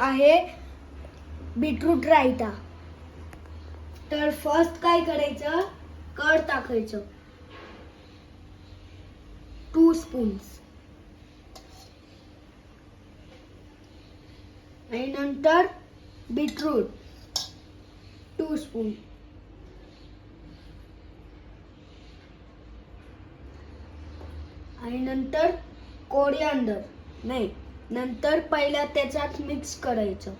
आहे बीटरूट रायता. तर फर्स्ट काय करायचं, कर्ड टाकायचं 2 स्पून्स आणि नंतर बीटरूट 2 स्पून आणि नंतर कोरिअँडर नाही, नंतर पहिला त्याच्यात मिक्स करायचं.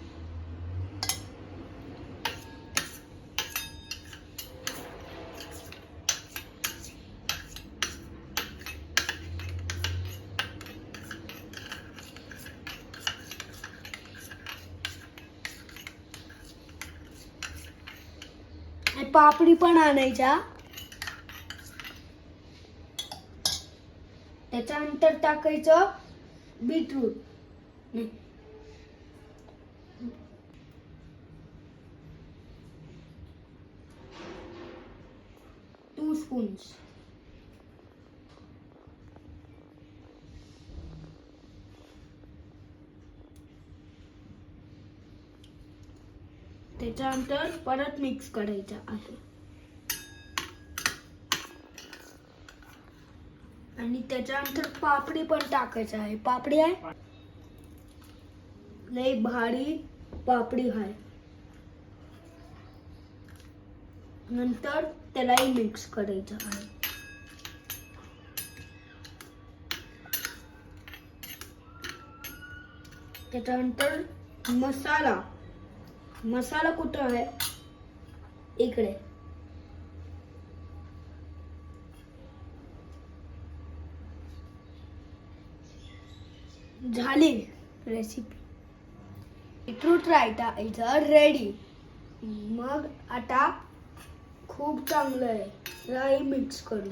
पापडी पण आणायच्या. त्याच्यानंतर टाकायचं बीटरूट 2 स्पून्स त्याच्यानंतर परत मिक्स करायचं आहे आणि त्याच्यानंतर पापडी पण टाकायचं आहे. पापडी आहे लई भारी पापडी आहे. नंतर त्यालाही मिक्स करायचं आहे. त्याच्यानंतर मसाला कुठं आहे, इकडे. झाली recipe. Beetroot raita is ready. मग आता खूप चांगलं आहे, मिक्स करू.